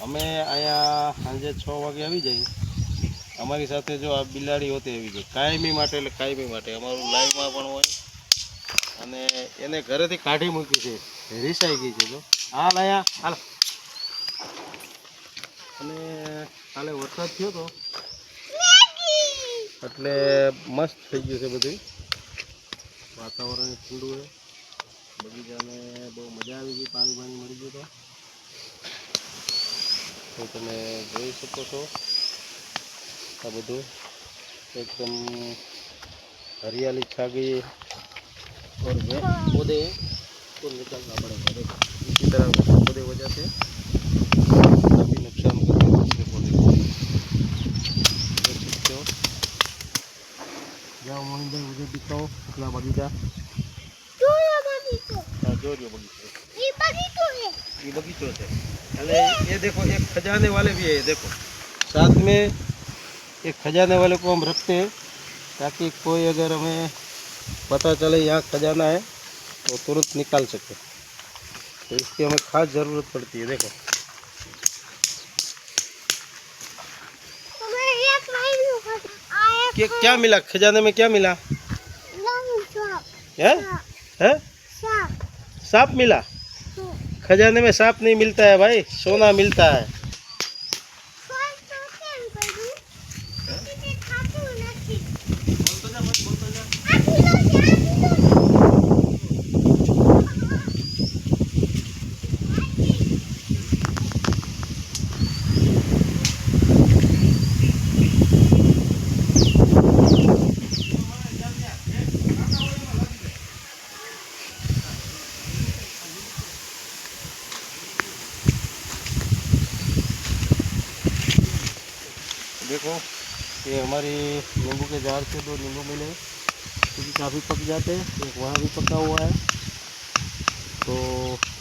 અમે અહીંયા સાંજે 6 વાગે આવી જઈએ. અમારી સાથે જો આ બિલાડી હોતી આવી ગઈ કાયમી માટે, એટલે કાયમી માટે અમારું લાઈવમાં પણ હોય. અને એને ઘરેથી કાઢી મૂકી છે, રીસાઈ ગઈ છે. જો હાલ અહીંયા હાલ. અને કાલે વરસાદ થયો તો એટલે મસ્ત થઈ ગયું છે બધું. વાતાવરણ ઠંડુ છે, બગીચાને બહુ મજા આવી ગઈ, પાણી મળી ગયું. તો તમે જોઈ શકો છો આ બધું एकदम हरियाली छा गई है और पौधे को निकालना पड़ेगा। देखो इसी तरह पौधे हो जाते हैं, काफ़ी नुकसान करते हैं दूसरे पौधे को। देख सकते हो। जाओ मोहित भाई मुझे दिखाओ अपना बगीचा। हाँ जो बगीचा ये बगीचो है। अरे ये देखो एक खजाने वाले भी है। देखो साथ में एक खजाने वाले को हम रखते हैं ताकि कोई अगर हमें पता चले यहाँ खजाना है तो तुरंत निकाल सके। तो इसकी हमें खास ज़रूरत पड़ती है। देखो क्या मिला खजाने में, क्या मिला है? सांप मिला? खजाने में सांप नहीं मिलता है भाई, सोना मिलता है। देखो ये हमारी नींबू के झाड़ से 2 नींबू मिले, क्योंकि काफ़ी पक जाते हैं। एक वहाँ भी पका हुआ है तो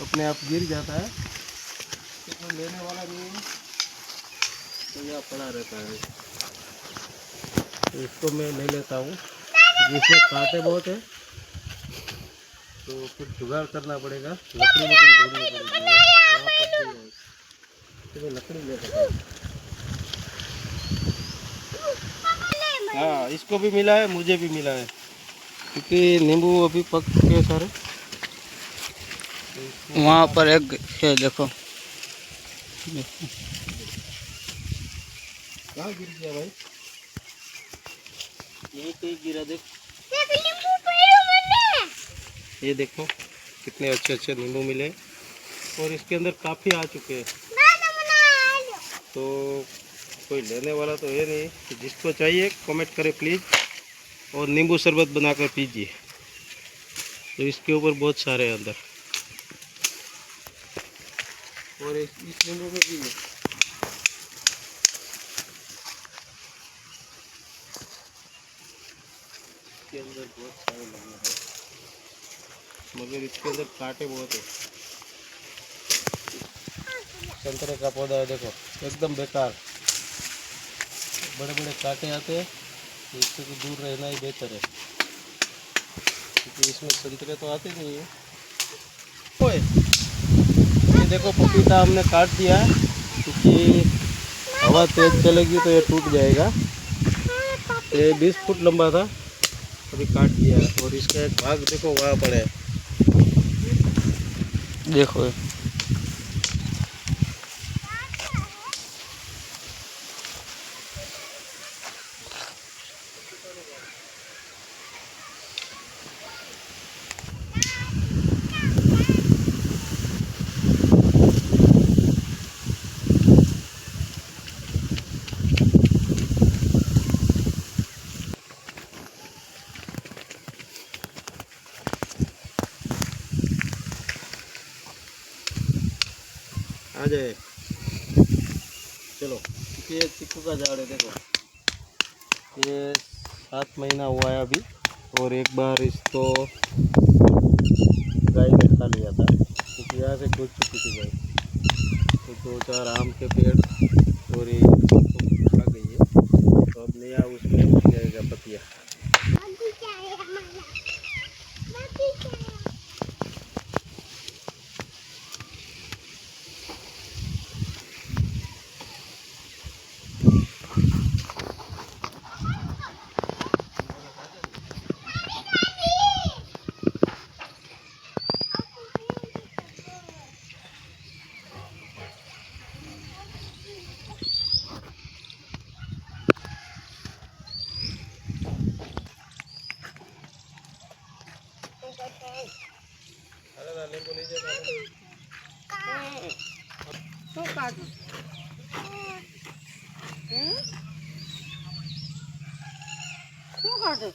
अपने आप गिर जाता है, तो कोई लेने वाला नहीं है तो यहाँ पड़ा रहता है। तो इसको मैं ले लेता हूँ, जिसमें कांटे बहुत है तो कुछ जुगाड़ करना पड़ेगा। लकड़ी ढूंढनी पड़ेगी, वहाँ पक गई है तो मैं लकड़ी ले सकता हूँ। हाँ इसको भी मिला है, मुझे भी मिला है, क्योंकि नींबू अभी पक के सारे। वहाँ पर एक है, देखो कहाँ गिर गया भाई? यही कहीं गिरा। देख ये देखो कितने अच्छे अच्छे नींबू मिले और इसके अंदर काफ़ी आ चुके हैं। तो कोई लेने वाला तो है नहीं, तो जिसको चाहिए कमेंट करें प्लीज़, और नींबू शरबत बनाकर पीजिए। तो इसके ऊपर बहुत सारे हैं अंदर, और इस नींबू में भी है। इसके अंदर बहुत सारे लगे हैं, मगर इसके अंदर कांटे बहुत है। संतरे का पौधा है, देखो एकदम बेकार, बड़े बड़े कांटे आते हैं, तो इससे तो दूर रहना ही बेहतर है, क्योंकि इसमें संतरे तो आते नहीं है। ओए ये देखो पपीता हमने काट दिया है, क्योंकि हवा तेज चलेगी तो ये टूट जाएगा। ये 20 फुट लंबा था, अभी काट दिया है, और इसका एक भाग देखो वहाँ पर है। देखो आ जाए, चलो। क्योंकि ये चीकू का झाड़ है, देखो ये 7 महीना हुआ है अभी, और एक बार इसको गाय ने खा लिया था, क्योंकि यहाँ से घुस चुकी थी गाय। तो 2-4 आम के पेड़ और ये खा गई है, तो अब नया उसमें उग जाएगा पतिया। હાલો લીંબુ લીધે શું કાઢું શું કાઢું